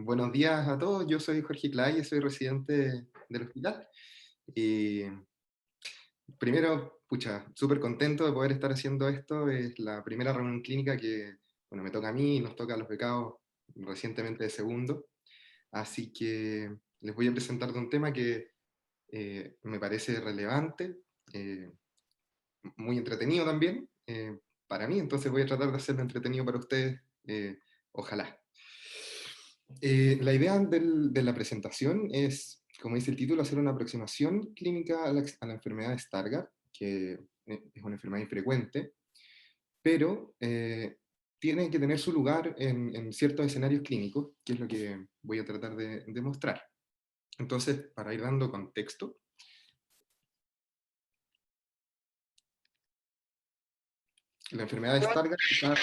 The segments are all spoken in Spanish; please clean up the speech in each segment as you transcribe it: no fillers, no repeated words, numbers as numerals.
Buenos días a todos, yo soy Jorge Clay, soy residente del hospital. Y primero, pucha, súper contento de poder estar haciendo esto. Es la primera reunión clínica que, bueno, me toca a mí y nos toca a los becados recientemente de segundo. Así que les voy a presentar de un tema que me parece relevante, eh, muy entretenido también para mí, entonces voy a tratar de hacerlo entretenido para ustedes, ojalá. La idea de la presentación es, como dice el título, hacer una aproximación clínica a la enfermedad de Stargardt, que es una enfermedad infrecuente, pero tiene que tener su lugar en ciertos escenarios clínicos, que es lo que voy a tratar de mostrar. Entonces, para ir dando contexto, la enfermedad de Stargardt está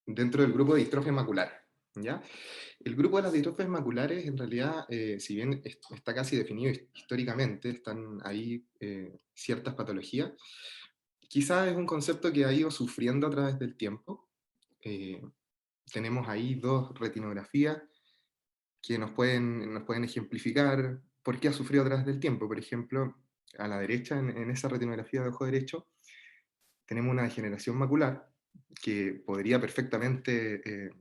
dentro del grupo de distrofia macular, ¿ya? El grupo de las distrofias maculares, en realidad, si bien está casi definido históricamente, están ahí ciertas patologías, quizás es un concepto que ha ido sufriendo a través del tiempo. Eh, Tenemos ahí dos retinografías que nos pueden ejemplificar por qué ha sufrido a través del tiempo. Por ejemplo, a la derecha, en esa retinografía de ojo derecho, tenemos una degeneración macular que podría perfectamente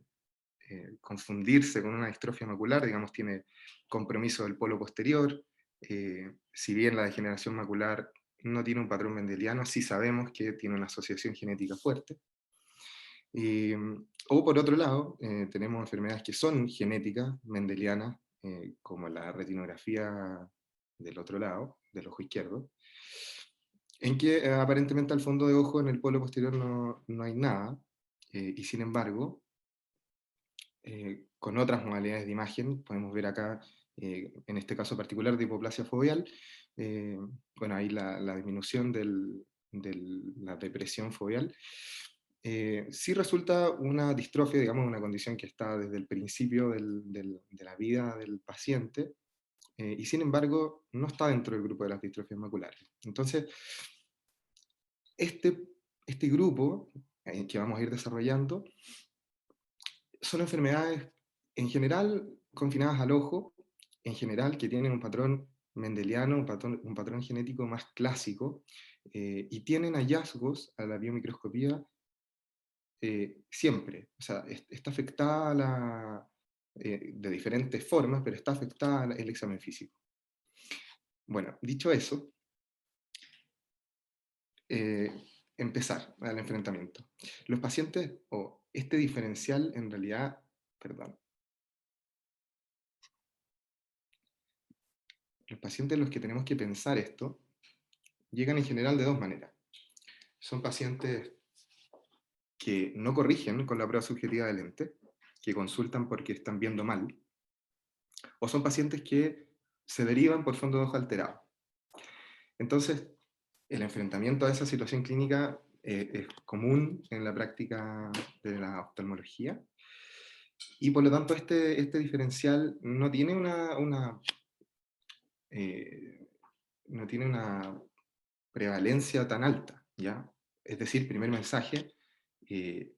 confundirse con una distrofia macular, digamos, tiene compromiso del polo posterior. Si bien la degeneración macular no tiene un patrón mendeliano, sí sabemos que tiene una asociación genética fuerte. O por otro lado, tenemos enfermedades que son genéticas, mendelianas, como la retinografía del otro lado, del ojo izquierdo, en que aparentemente al fondo de ojo en el polo posterior no hay nada, y sin embargo, con otras modalidades de imagen, podemos ver acá, en este caso particular de hipoplasia foveal, eh, bueno, ahí la disminución de la depresión foveal, sí resulta una distrofia, digamos, una condición que está desde el principio de la vida del paciente, y sin embargo no está dentro del grupo de las distrofias maculares. Entonces, este, este grupo que vamos a ir desarrollando son enfermedades en general confinadas al ojo, en general que tienen un patrón mendeliano, un patrón genético más clásico, y tienen hallazgos a la biomicroscopía siempre. O sea, está afectada de diferentes formas, pero está afectada el examen físico. Bueno, dicho eso, eh, empezar al enfrentamiento. Los pacientes, o este diferencial en realidad, perdón, los pacientes en los que tenemos que pensar esto, llegan en general de dos maneras. Son pacientes que no corrigen con la prueba subjetiva de lente, que consultan porque están viendo mal, o son pacientes que se derivan por fondo de ojo alterado. Entonces, el enfrentamiento a esa situación clínica es común en la práctica de la oftalmología, y por lo tanto este diferencial eh, no tiene una prevalencia tan alta, ¿ya? Es decir, primer mensaje, eh,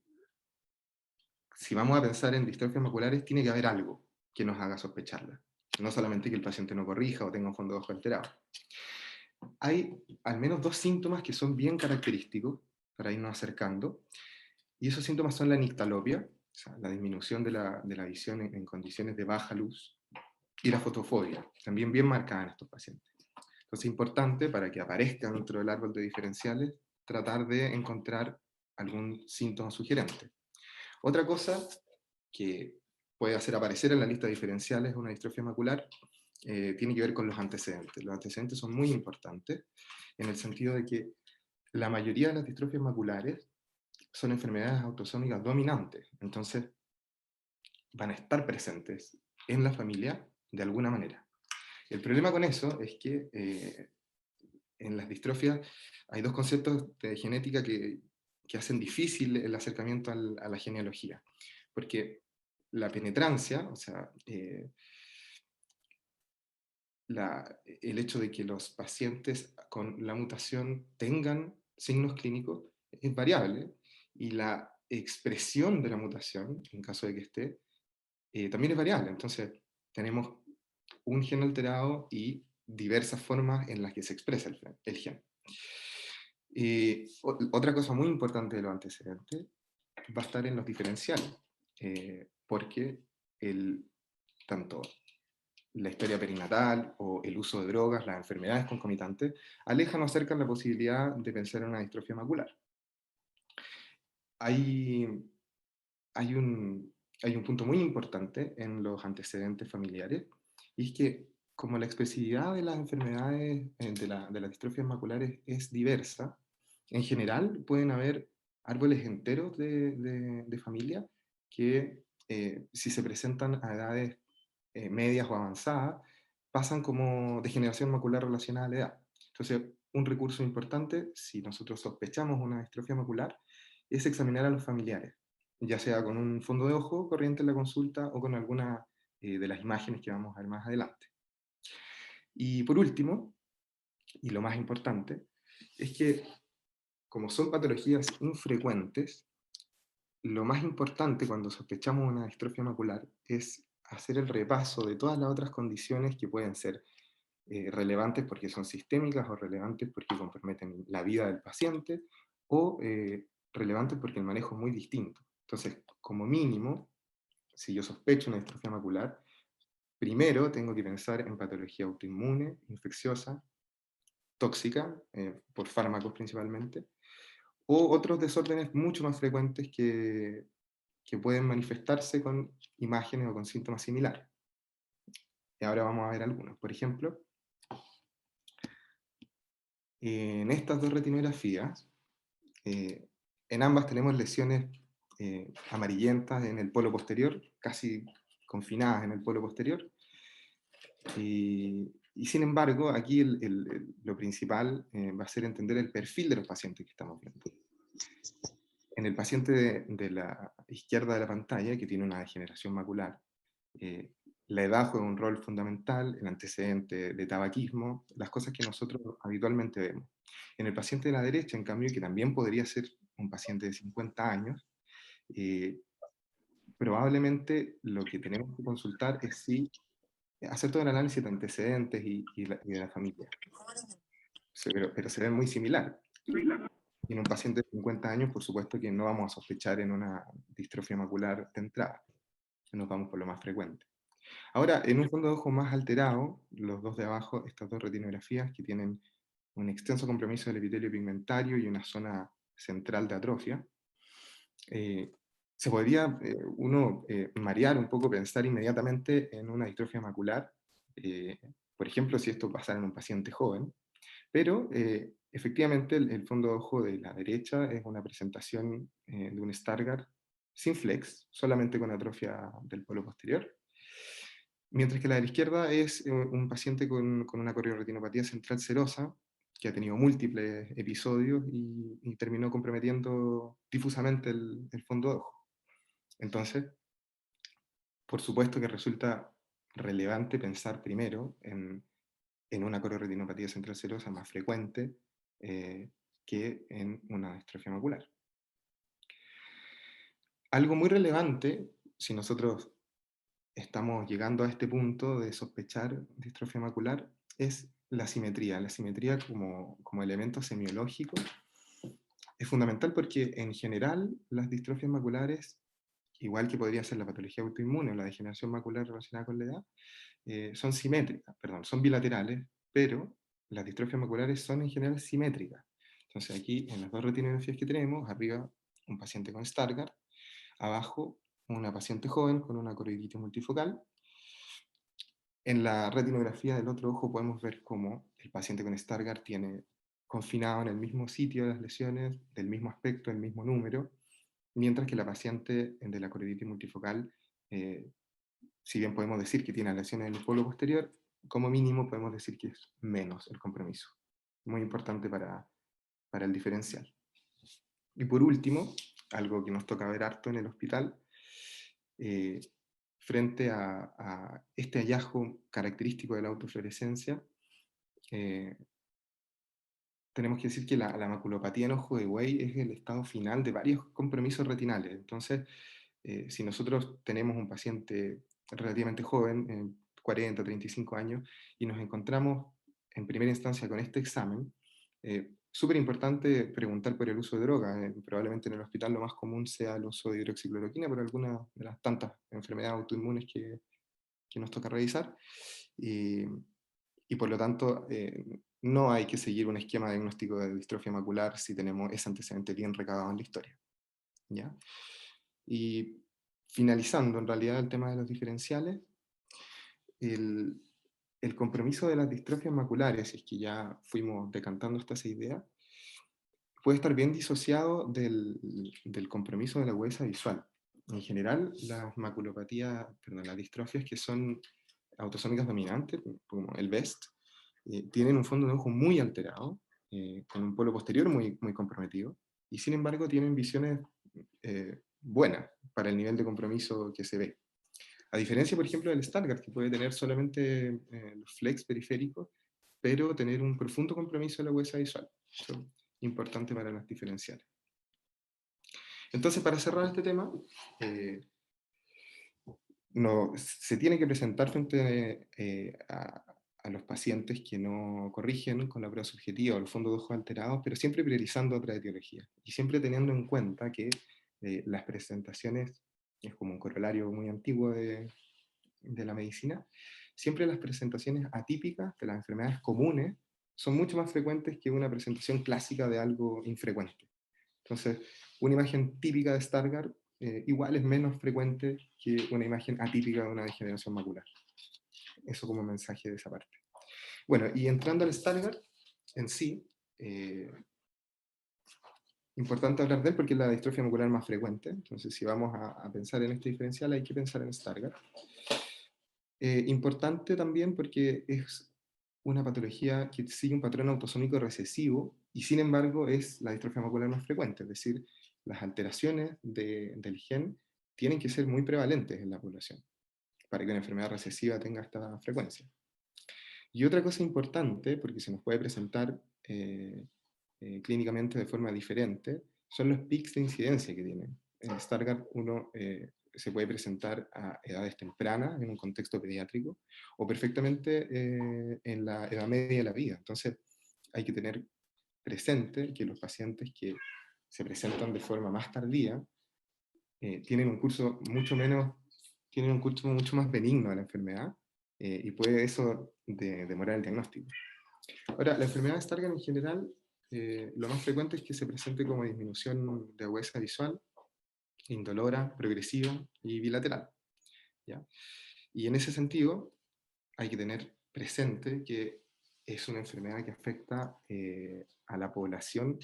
si vamos a pensar en distrofias maculares, tiene que haber algo que nos haga sospecharla. No solamente que el paciente no corrija o tenga un fondo de ojo alterado. Hay al menos dos síntomas que son bien característicos para irnos acercando, y esos síntomas son la nictalopia, o sea, la disminución de la visión en condiciones de baja luz, y la fotofobia, también bien marcada en estos pacientes. Entonces es importante, para que aparezca dentro del árbol de diferenciales, tratar de encontrar algún síntoma sugerente. Otra cosa que puede hacer aparecer en la lista de diferenciales una distrofia macular tiene que ver con los antecedentes. Los antecedentes son muy importantes en el sentido de que la mayoría de las distrofias maculares son enfermedades autosómicas dominantes, entonces van a estar presentes en la familia de alguna manera. El problema con eso es que en las distrofias hay dos conceptos de genética que hacen difícil el acercamiento a la genealogía, porque la penetrancia, o sea, el hecho de que los pacientes con la mutación tengan signos clínicos es variable, y expresión de la mutación, en caso de que esté, también es variable. Entonces, tenemos un gen alterado y diversas formas en las que se expresa el gen. Otra cosa muy importante de los antecedentes va a estar en los diferenciales, porque tanto la historia perinatal o el uso de drogas, las enfermedades concomitantes, alejan o acercan la posibilidad de pensar en una distrofia macular. Hay, hay un punto muy importante en los antecedentes familiares, y es que como la expresividad de las enfermedades, de las distrofias maculares es diversa, en general pueden haber árboles enteros de familia que, si se presentan a edades medias o avanzadas, pasan como degeneración macular relacionada a la edad. Entonces, un recurso importante, si nosotros sospechamos una distrofia macular, es examinar a los familiares, ya sea con un fondo de ojo corriente en la consulta o con alguna de las imágenes que vamos a ver más adelante. Y por último, y lo más importante, es que como son patologías infrecuentes, lo más importante cuando sospechamos una distrofia macular es hacer el repaso de todas las otras condiciones que pueden ser relevantes porque son sistémicas, o relevantes porque comprometen la vida del paciente, o relevantes porque el manejo es muy distinto. Entonces, como mínimo, si yo sospecho una distrofia macular, primero tengo que pensar en patología autoinmune, infecciosa, tóxica, por fármacos principalmente, o otros desórdenes mucho más frecuentes que pueden manifestarse con imágenes o con síntomas similares. Y ahora vamos a ver algunos. Por ejemplo, en estas dos retinografías, en ambas tenemos lesiones amarillentas en el polo posterior, casi confinadas en el polo posterior. Y sin embargo, aquí lo principal va a ser entender el perfil de los pacientes que estamos viendo. En el paciente de la izquierda de la pantalla, que tiene una degeneración macular, la edad juega un rol fundamental, el antecedente de tabaquismo, las cosas que nosotros habitualmente vemos. En el paciente de la derecha, en cambio, que también podría ser un paciente de 50 años, eh, probablemente lo que tenemos que consultar es si hacer todo el análisis de antecedentes y de la familia. Pero se ve muy similar. Y en un paciente de 50 años, por supuesto que no vamos a sospechar en una distrofia macular de entrada. Nos vamos por lo más frecuente. Ahora, en un fondo de ojo más alterado, los dos de abajo, estas dos retinografías que tienen un extenso compromiso del epitelio pigmentario y una zona central de atrofia, se podría uno marear un poco, pensar inmediatamente en una distrofia macular, por ejemplo, si esto pasara en un paciente joven, pero efectivamente el fondo de ojo de la derecha es una presentación de un Stargardt sin flex, solamente con atrofia del polo posterior, mientras que la de la izquierda es un paciente con una corioretinopatía central serosa, que ha tenido múltiples episodios y terminó comprometiendo difusamente el fondo de ojo. Entonces, por supuesto que resulta relevante pensar primero en una corioretinopatía central serosa más frecuente que en una distrofia macular. Algo muy relevante, si nosotros estamos llegando a este punto de sospechar distrofia macular, es la simetría. La simetría como elemento semiológico es fundamental porque en general las distrofias maculares, igual que podría ser la patología autoinmune o la degeneración macular relacionada con la edad, son simétricas, perdón, son bilaterales, pero las distrofias maculares son en general simétricas. Entonces aquí en las dos retinografías que tenemos, arriba un paciente con Stargardt, abajo una paciente joven con una coroiditis multifocal. En la retinografía del otro ojo podemos ver cómo el paciente con Stargardt tiene confinado en el mismo sitio las lesiones, del mismo aspecto, el mismo número, mientras que la paciente de la coroiditis multifocal, si bien podemos decir que tiene lesiones en el polo posterior, como mínimo podemos decir que es menos el compromiso. Muy importante para el diferencial. Y por último, algo que nos toca ver harto en el hospital, frente a este hallazgo característico de la autofluorescencia, tenemos que decir que la maculopatía en ojo de buey es el estado final de varios compromisos retinales. Entonces, si nosotros tenemos un paciente relativamente joven, 40, 35 años, y nos encontramos en primera instancia con este examen, súper importante preguntar por el uso de droga. Probablemente en el hospital lo más común sea el uso de hidroxicloroquina por alguna de las tantas enfermedades autoinmunes que nos toca revisar. Y por lo tanto, no hay que seguir un esquema diagnóstico de distrofia macular si tenemos ese antecedente bien recabado en la historia, ¿ya? Y finalizando en realidad el tema de los diferenciales, el, el compromiso de las distrofias maculares, si es que ya fuimos decantando hasta esa idea, puede estar bien disociado del compromiso de la agudeza visual. En general, las maculopatías, perdón, las distrofias que son autosómicas dominantes, como el BEST, tienen un fondo de ojo muy alterado, con un polo posterior muy comprometido, y sin embargo tienen visiones buenas para el nivel de compromiso que se ve. A diferencia, por ejemplo, del Stargardt, que puede tener solamente los flex periféricos, pero tener un profundo compromiso de la agudeza visual. Eso es importante para las diferenciales. Entonces, para cerrar este tema, no, se tiene que presentar frente a los pacientes que no corrigen con la prueba subjetiva o el fondo de ojos alterados, pero siempre priorizando otra etiología y siempre teniendo en cuenta que las presentaciones, es como un corolario muy antiguo de la medicina, siempre las presentaciones atípicas de las enfermedades comunes son mucho más frecuentes que una presentación clásica de algo infrecuente. Entonces, una imagen típica de Stargardt igual es menos frecuente que una imagen atípica de una degeneración macular. Eso como mensaje de esa parte. Bueno, y entrando al Stargardt en sí, importante hablar de él porque es la distrofia macular más frecuente. Entonces, si vamos a pensar en este diferencial, hay que pensar en Stargardt. Importante también porque es una patología que sigue un patrón autosómico recesivo y sin embargo es la distrofia macular más frecuente, es decir, las alteraciones del gen tienen que ser muy prevalentes en la población para que una enfermedad recesiva tenga esta frecuencia. Y otra cosa importante, porque se nos puede presentar clínicamente de forma diferente, son los pics de incidencia que tienen. En Stargardt uno se puede presentar a edades tempranas, en un contexto pediátrico, o perfectamente en la edad media de la vida. Entonces, hay que tener presente que los pacientes que se presentan de forma más tardía tienen un curso mucho menos, tienen un curso mucho más benigno de la enfermedad, y puede eso demorar el diagnóstico. Ahora, la enfermedad de Stargardt en general, lo más frecuente es que se presente como disminución de agudeza visual, indolora, progresiva y bilateral, ¿ya? Y en ese sentido, hay que tener presente que es una enfermedad que afecta a la población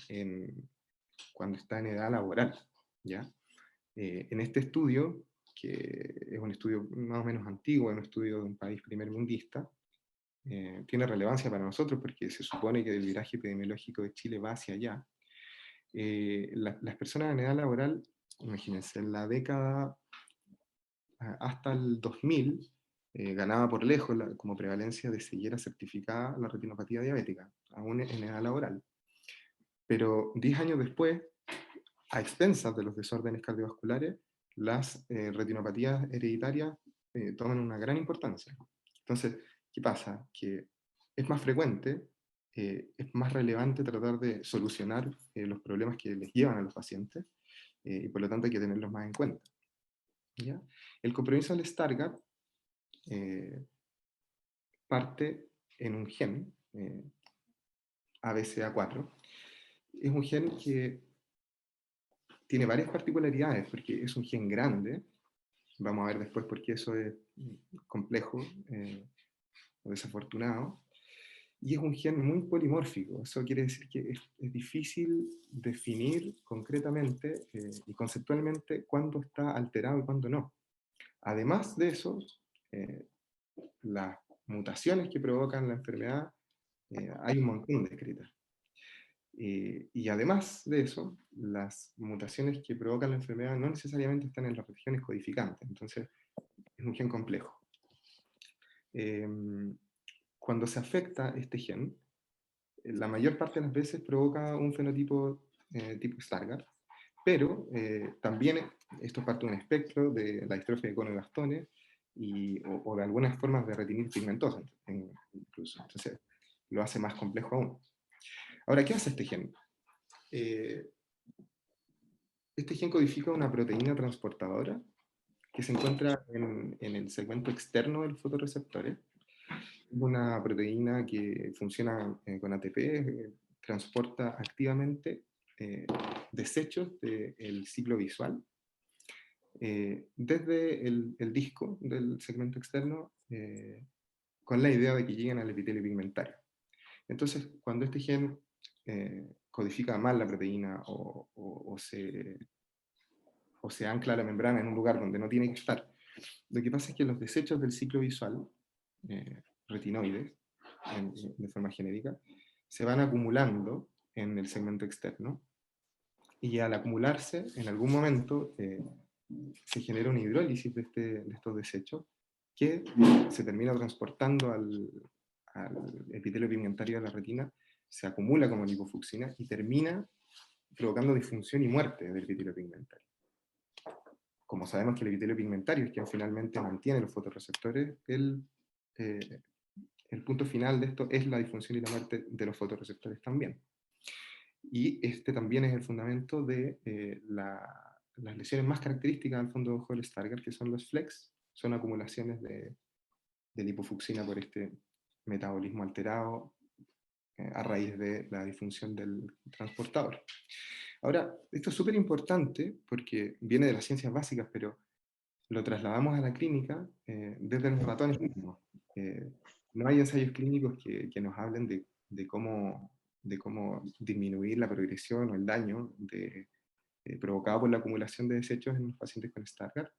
cuando está en edad laboral, ¿ya? En este estudio, que es un estudio más o menos antiguo, es un estudio de un país primermundista, tiene relevancia para nosotros porque se supone que el viraje epidemiológico de Chile va hacia allá. Las personas en edad laboral, imagínense, en la década hasta el 2000, ganaba por lejos como prevalencia de ceguera certificada la retinopatía diabética, aún en edad laboral. Pero 10 años después, a expensas de los desórdenes cardiovasculares, las retinopatías hereditarias toman una gran importancia. Entonces, ¿qué pasa? Que es más frecuente, es más relevante tratar de solucionar los problemas que les llevan a los pacientes, y por lo tanto hay que tenerlos más en cuenta, ¿ya? El compromiso del Stargardt parte en un gen, ABCA4. Es un gen que tiene varias particularidades, porque es un gen grande. Vamos a ver después por qué eso es complejo o desafortunado. Y es un gen muy polimórfico. Eso quiere decir que es difícil definir concretamente y conceptualmente cuándo está alterado y cuándo no. Además de eso, las mutaciones que provocan la enfermedad, hay un montón descritas. Y además de eso, las mutaciones que provocan la enfermedad no necesariamente están en las regiones codificantes. Entonces, es un gen complejo. Cuando se afecta este gen, la mayor parte de las veces provoca un fenotipo tipo Stargardt, pero también esto es parte de un espectro de la distrofia de cono de bastones o de algunas formas de retinir pigmentosa, incluso. Entonces, lo hace más complejo aún. Ahora, ¿qué hace este gen? Este gen codifica una proteína transportadora que se encuentra en el segmento externo de los fotorreceptores. Una proteína que funciona con ATP, transporta activamente desechos del ciclo visual desde el disco del segmento externo con la idea de que lleguen al epitelio pigmentario. Entonces, cuando este gen codifica mal la proteína o se ancla la membrana en un lugar donde no tiene que estar, lo que pasa es que los desechos del ciclo visual, retinoides, de forma genérica, se van acumulando en el segmento externo, y al acumularse, en algún momento se genera una hidrólisis de estos desechos que se termina transportando al epitelio pigmentario de la retina, se acumula como lipofucsina y termina provocando disfunción y muerte del epitelio pigmentario. Como sabemos que el epitelio pigmentario es quien finalmente mantiene los fotorreceptores, el punto final de esto es la disfunción y la muerte de los fotorreceptores también. Y este también es el fundamento de las lesiones más características al fondo de ojo del Stargardt, que son los flex, son acumulaciones de lipofucsina por este metabolismo alterado a raíz de la disfunción del transportador. Ahora, esto es súper importante porque viene de las ciencias básicas, pero lo trasladamos a la clínica desde los ratones mismos. No hay ensayos clínicos que nos hablen de cómo disminuir la progresión o el daño provocado por la acumulación de desechos en los pacientes con Stargardt.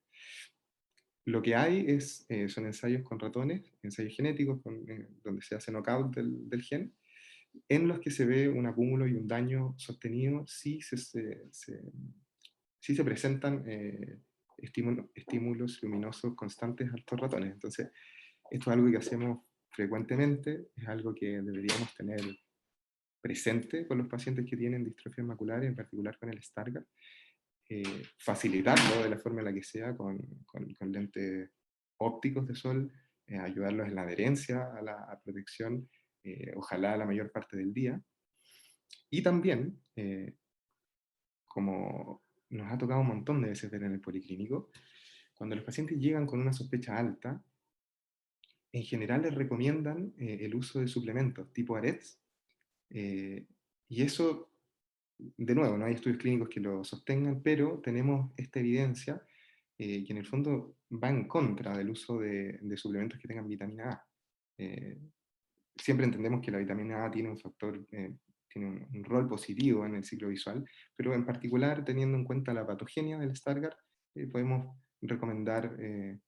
Lo que hay son ensayos con ratones, ensayos genéticos donde se hace knockout del gen, en los que se ve un acúmulo y un daño sostenido si se presentan estímulos luminosos constantes a estos ratones. Entonces, esto es algo que hacemos frecuentemente, es algo que deberíamos tener presente con los pacientes que tienen distrofia macular, en particular con el Stargardt, facilitarlo de la forma en la que sea con lentes ópticos de sol, ayudarlos en la adherencia a la protección, ojalá la mayor parte del día. Y también, como nos ha tocado un montón de veces ver en el policlínico, cuando los pacientes llegan con una sospecha alta, en general les recomiendan el uso de suplementos tipo ARETS, y eso, de nuevo, no hay estudios clínicos que lo sostengan, pero tenemos esta evidencia que en el fondo va en contra del uso de suplementos que tengan vitamina A. Siempre entendemos que la vitamina A tiene un factor, tiene un rol positivo en el ciclo visual, pero en particular, teniendo en cuenta la patogenia del Stargardt, podemos recomendar el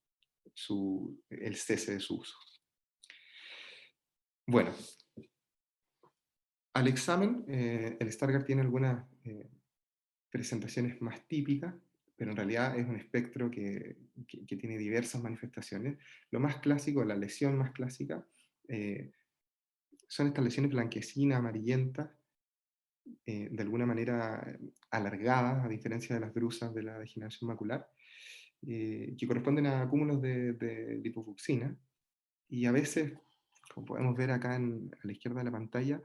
cese de su uso. Bueno, al examen, el Stargardt tiene algunas presentaciones más típicas, pero en realidad es un espectro que tiene diversas manifestaciones. Lo más clásico, la lesión más clásica, son estas lesiones blanquecinas, amarillentas, de alguna manera alargadas, a diferencia de las drusas de la degeneración macular, que corresponden a cúmulos de lipofucsina, y a veces, como podemos ver acá a la izquierda de la pantalla,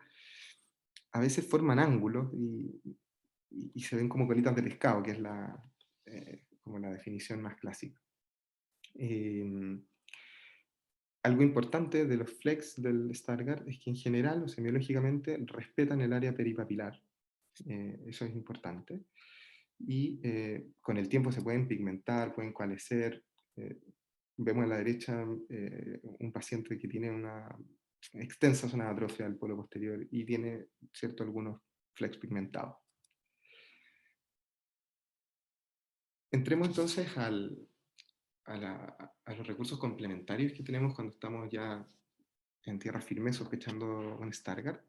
a veces forman ángulos y se ven como colitas de pescado, que es como la definición más clásica. Algo importante de los flex del Stargardt es que en general, o semiológicamente, respetan el área peripapilar. Eso es importante. Y con el tiempo se pueden pigmentar, pueden coalescer. Vemos a la derecha un paciente que tiene una extensa zona de atrofia del polo posterior y tiene, cierto, algunos flex pigmentados. Entremos entonces a los recursos complementarios que tenemos cuando estamos ya en tierra firme sospechando un Stargardt.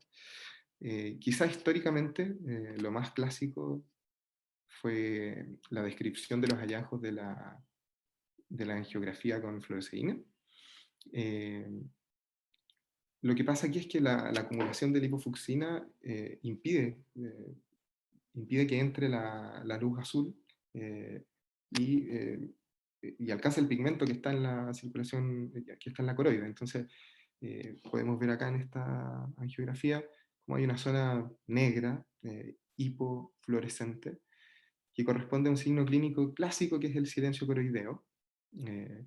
Quizá históricamente lo más clásico fue la descripción de los hallazgos de la angiografía con fluoresceína. Lo que pasa aquí es que la acumulación de lipofucsina impide que entre la luz azul eh, y, eh, y alcance el pigmento que está en la circulación, que está en la coroide. Entonces, podemos ver acá en esta angiografía como hay una zona negra, hipofluorescente, que corresponde a un signo clínico clásico que es el silencio coroideo. Eh,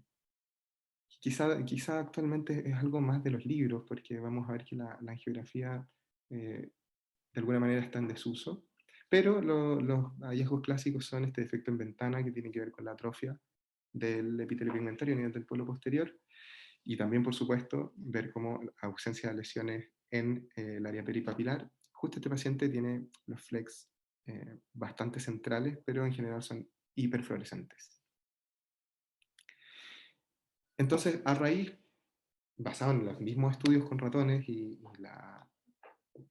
quizá actualmente es algo más de los libros, porque vamos a ver que la angiografía de alguna manera está en desuso, pero los hallazgos clásicos son este defecto en ventana que tiene que ver con la atrofia del epitelio pigmentario a nivel del polo posterior, y también, por supuesto, ver cómo ausencia de lesiones en el área peripapilar. Justo este paciente tiene los flex bastante centrales, pero en general son hiperfluorescentes. Entonces, a raíz, basado en los mismos estudios con ratones y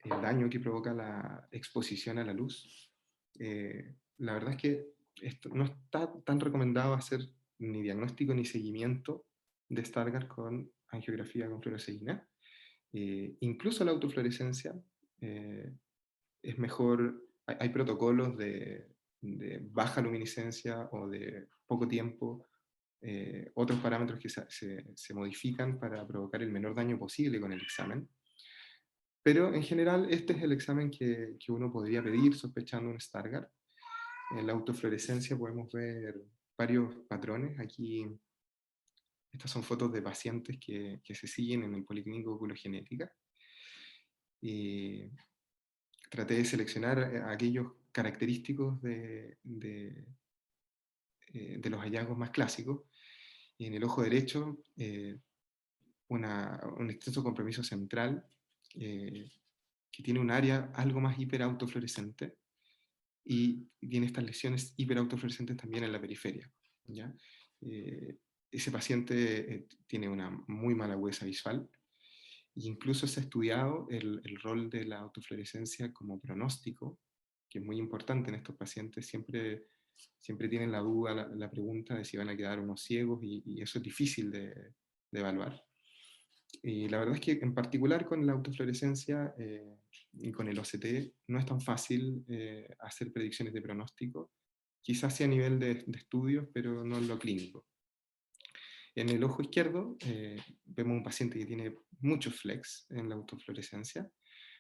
el daño que provoca la exposición a la luz, la verdad es que esto no está tan recomendado hacer ni diagnóstico ni seguimiento de Stargardt con angiografía con fluoresceína. Incluso la autofluorescencia eh, es mejor, hay protocolos de baja luminiscencia o de poco tiempo, otros parámetros que se modifican para provocar el menor daño posible con el examen. Pero en general este es el examen que uno podría pedir sospechando un Stargardt. En la autofluorescencia podemos ver varios patrones. Aquí estas son fotos de pacientes que se siguen en el Policlínico de Oculogenética. Y traté de seleccionar aquellos característicos de los hallazgos más clásicos. Y en el ojo derecho, un extenso compromiso central que tiene un área algo más hiperautofluorescente y tiene estas lesiones hiperautofluorescentes también en la periferia. ¿Ya? Ese paciente tiene una muy mala agudeza visual e incluso se ha estudiado el rol de la autofluorescencia como pronóstico, que es muy importante en estos pacientes. Siempre tienen la duda, la pregunta de si van a quedar unos ciegos y eso es difícil de evaluar. Y la verdad es que en particular con la autofluorescencia y con el OCT no es tan fácil hacer predicciones de pronóstico, quizás sea a nivel de estudios, pero no en lo clínico. En el ojo izquierdo vemos un paciente que tiene muchos flex en la autofluorescencia,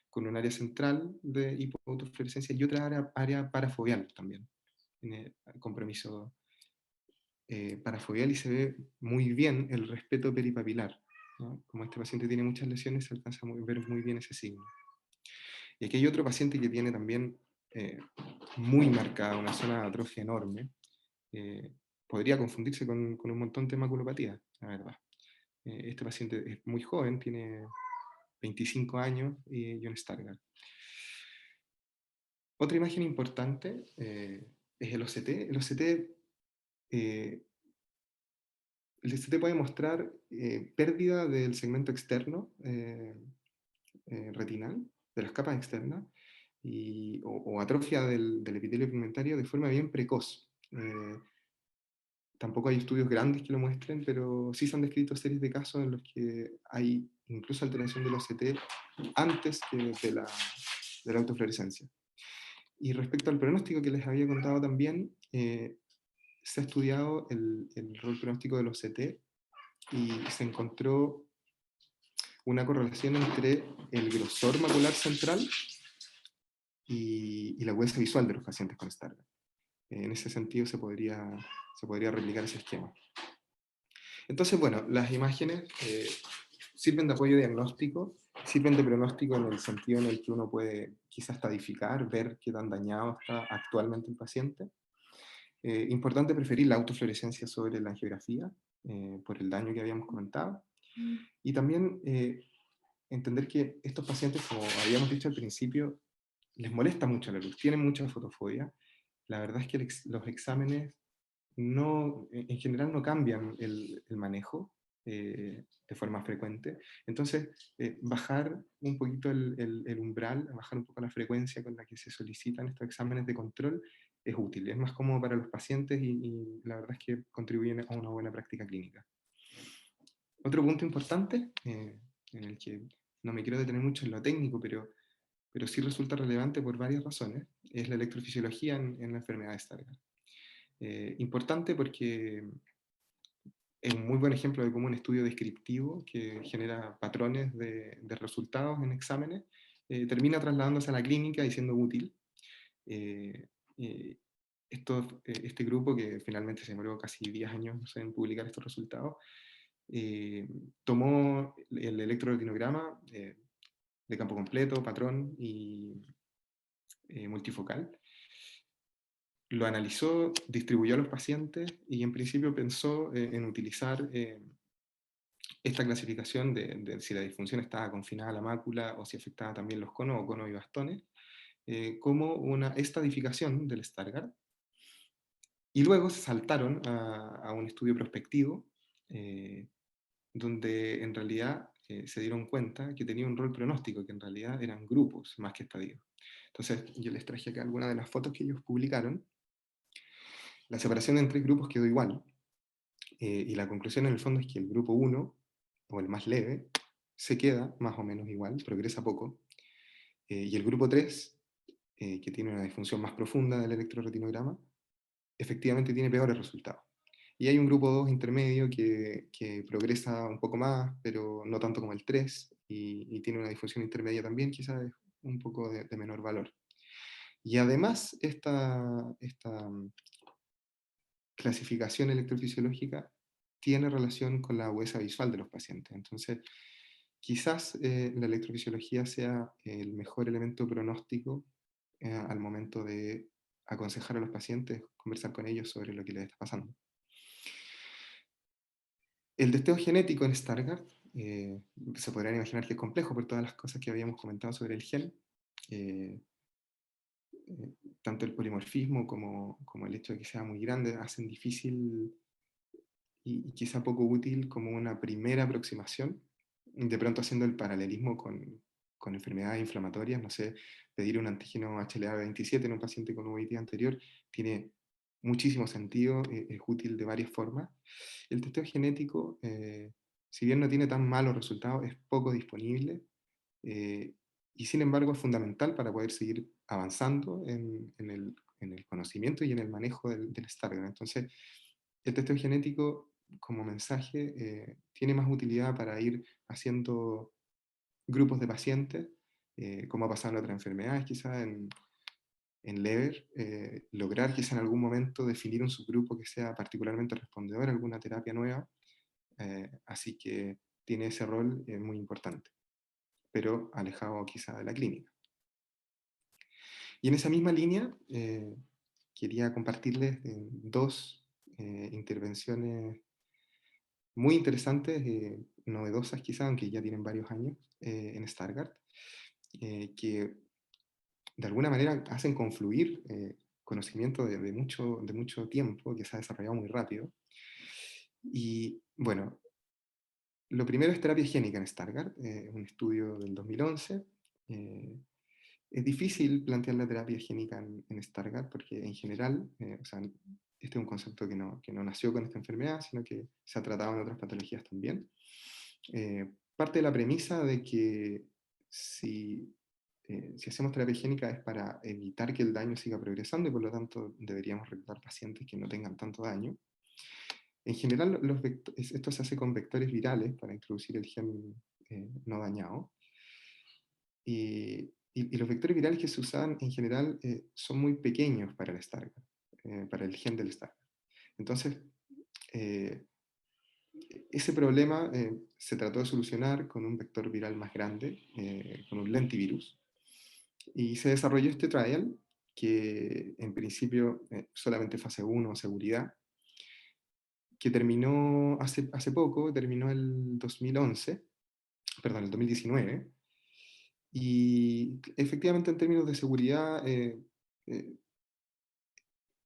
con un área central de hipoautofluorescencia y otra área parafoveal también, tiene compromiso parafoveal y se ve muy bien el respeto peripapilar, ¿no? Como este paciente tiene muchas lesiones, se alcanza a ver muy bien ese signo. Y aquí hay otro paciente que tiene también muy marcada una zona de atrofia enorme. Podría confundirse con un montón de maculopatía, la verdad. Este paciente es muy joven, tiene 25 años y un Stargardt. Otra imagen importante es el OCT. Eh, el OCT puede mostrar pérdida del segmento externo retinal, de las capas externas, o atrofia del epitelio pigmentario de forma bien precoz. Tampoco hay estudios grandes que lo muestren, pero sí se han descrito series de casos en los que hay incluso alteración del OCT antes que de la autofluorescencia. Y respecto al pronóstico que les había contado también, se ha estudiado el rol pronóstico del OCT y se encontró una correlación entre el grosor macular central y la agudeza visual de los pacientes con Stargardt. En ese sentido se podría replicar ese esquema. Entonces, bueno, las imágenes sirven de apoyo diagnóstico, sirven de pronóstico en el sentido en el que uno puede quizás estadificar, ver qué tan dañado está actualmente el paciente. Importante preferir la autofluorescencia sobre la angiografía, por el daño que habíamos comentado. Y también entender que estos pacientes, como habíamos dicho al principio, les molesta mucho la luz, tienen mucha fotofobia. La verdad es que los exámenes en general no cambian el manejo de forma frecuente. Entonces, bajar un poquito el umbral, bajar un poco la frecuencia con la que se solicitan estos exámenes de control es útil. Es más cómodo para los pacientes y la verdad es que contribuyen a una buena práctica clínica. Otro punto importante en el que no me quiero detener mucho en lo técnico, pero sí resulta relevante por varias razones, es la electrofisiología en la enfermedad de Stargardt. Importante porque es un muy buen ejemplo de cómo un estudio descriptivo que genera patrones de resultados en exámenes termina trasladándose a la clínica y siendo útil. Eh, eh, este grupo, que finalmente se demoró casi 10 años en publicar estos resultados, tomó el electroretinograma de campo completo, patrón y multifocal, lo analizó, distribuyó a los pacientes y en principio pensó en utilizar esta clasificación de si la disfunción estaba confinada a la mácula o si afectaba también los conos o conos y bastones, como una estadificación del Stargardt. Y luego se saltaron a un estudio prospectivo, donde en realidad se dieron cuenta que tenía un rol pronóstico, que en realidad eran grupos más que estadios. Entonces yo les traje acá algunas de las fotos que ellos publicaron. La separación en 3 grupos quedó igual, y la conclusión en el fondo es que el grupo 1, o el más leve, se queda más o menos igual, progresa poco, y el grupo 3, que tiene una disfunción más profunda del electroretinograma, efectivamente tiene peores resultados. Y hay un grupo 2 intermedio que progresa un poco más, pero no tanto como el 3, y tiene una disfunción intermedia también, quizás un poco de menor valor. Y además, esta clasificación electrofisiológica tiene relación con la agudeza visual de los pacientes. Entonces, quizás la electrofisiología sea el mejor elemento pronóstico al momento de aconsejar a los pacientes, conversar con ellos sobre lo que les está pasando. El testeo genético en Stargardt se podrán imaginar que es complejo por todas las cosas que habíamos comentado sobre el gen. Eh, Tanto el polimorfismo como el hecho de que sea muy grande hacen difícil y quizá poco útil como una primera aproximación, de pronto haciendo el paralelismo con enfermedades inflamatorias, no sé, pedir un antígeno HLA-27 en un paciente con uveitis anterior tiene muchísimo sentido, es útil de varias formas. El testeo genético, si bien no tiene tan malos resultados, es poco disponible, eh, y sin embargo es fundamental para poder seguir avanzando en el conocimiento y en el manejo del Stargardt. Entonces, el testeo genético como mensaje tiene más utilidad para ir haciendo grupos de pacientes, como ha pasado en otras enfermedades, quizás en Leber, lograr quizás en algún momento definir un subgrupo que sea particularmente respondedor a alguna terapia nueva, así que tiene ese rol muy importante, pero alejado quizá de la clínica. Y en esa misma línea, quería compartirles dos intervenciones muy interesantes, novedosas quizá, aunque ya tienen varios años, en Stargardt, que de alguna manera hacen confluir conocimiento de mucho tiempo, que se ha desarrollado muy rápido. Y bueno, lo primero es terapia génica en Stargardt, un estudio del 2011. Es difícil plantear la terapia génica en Stargardt porque en general, o sea, este es un concepto que no nació con esta enfermedad, sino que se ha tratado en otras patologías también. Parte de la premisa de que si hacemos terapia génica es para evitar que el daño siga progresando y por lo tanto deberíamos reclutar pacientes que no tengan tanto daño. En general, esto se hace con vectores virales para introducir el gen no dañado. Y los vectores virales que se usan en general son muy pequeños para el Stargardt, para el gen del Stargardt. Entonces, ese problema se trató de solucionar con un vector viral más grande, con un lentivirus, y se desarrolló este trial que en principio solamente fase 1, seguridad, que terminó hace poco, terminó el 2011, perdón, el 2019, y efectivamente en términos de seguridad eh,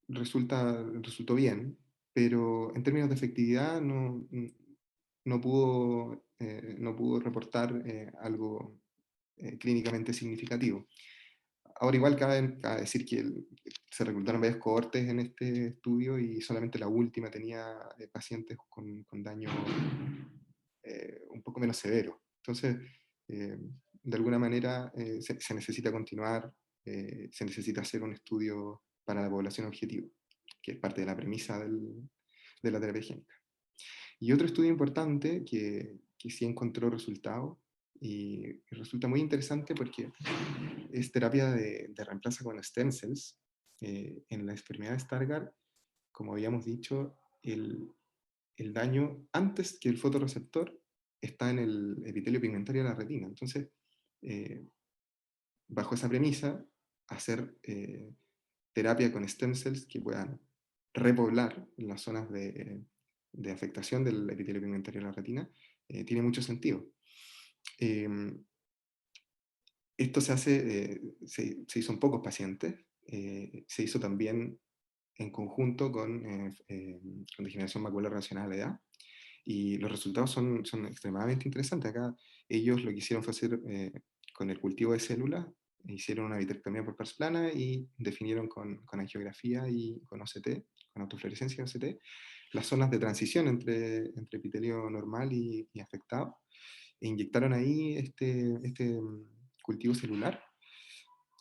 resultó bien, pero en términos de efectividad no pudo reportar algo clínicamente significativo. Ahora igual cabe decir que se reclutaron varias cohortes en este estudio y solamente la última tenía pacientes con daño un poco menos severo. Entonces, de alguna manera se necesita continuar, se necesita hacer un estudio para la población objetivo, que es parte de la premisa de la terapia génica. Y otro estudio importante que sí encontró resultados, y resulta muy interesante porque es terapia de reemplazo con stem cells. En la enfermedad de Stargardt, como habíamos dicho, el daño antes que el fotorreceptor está en el epitelio pigmentario de la retina. Entonces, eh, bajo esa premisa, hacer terapia con stem cells que puedan repoblar las zonas de afectación del epitelio pigmentario de la retina, tiene mucho sentido. Esto se hace, se hizo en pocos pacientes, se hizo también en conjunto con degeneración macular relacionada a la edad, y los resultados son extremadamente interesantes. Acá ellos lo que hicieron fue hacer, con el cultivo de células, hicieron una vitrectomía por pars plana y definieron con angiografía y con OCT, con autofluorescencia y OCT, las zonas de transición entre epitelio normal y afectado, e inyectaron ahí este cultivo celular.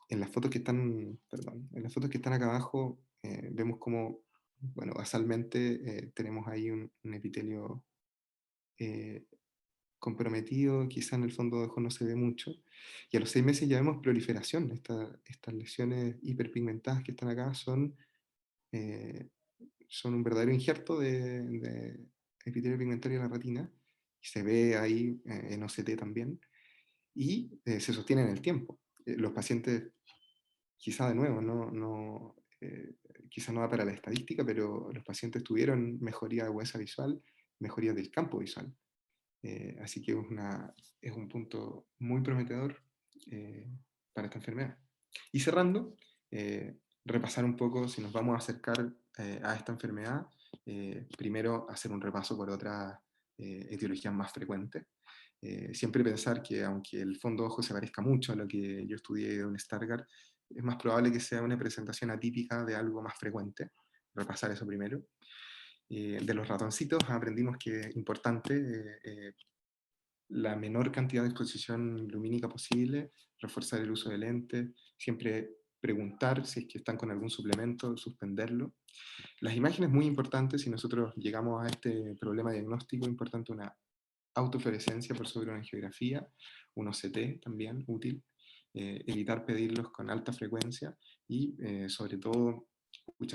En las fotos que están, perdón, en las fotos que están acá abajo, vemos como, bueno, basalmente tenemos ahí un epitelio eh, comprometido, quizá en el fondo de ojo no se ve mucho, y a los 6 meses ya vemos proliferación. Estas lesiones hiperpigmentadas que están acá eh, son un verdadero injerto de epitelio pigmentario de la retina, y se ve ahí en OCT también, y se sostiene en el tiempo. Los pacientes, quizá de nuevo, quizá no da para la estadística, pero los pacientes tuvieron mejoría de huesa visual, mejoría del campo visual. Así que es un punto muy prometedor para esta enfermedad. Y cerrando, repasar un poco, si nos vamos a acercar a esta enfermedad, primero hacer un repaso por otras etiologías más frecuentes. Siempre pensar que aunque el fondo ojo se parezca mucho a lo que yo estudié de un Stargardt, es más probable que sea una presentación atípica de algo más frecuente. Repasar eso primero. De los ratoncitos aprendimos que es importante la menor cantidad de exposición lumínica posible, reforzar el uso de lentes, siempre preguntar si es que están con algún suplemento, suspenderlo. Las imágenes muy importantes, si nosotros llegamos a este problema diagnóstico, es importante una autofluorescencia por sobre una angiografía, un OCT también útil, evitar pedirlos con alta frecuencia y sobre todo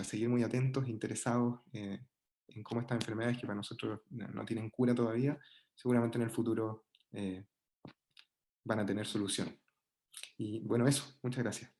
seguir muy atentos, interesados en cómo estas enfermedades que para nosotros no tienen cura todavía, seguramente en el futuro van a tener solución. Y bueno, eso, muchas gracias.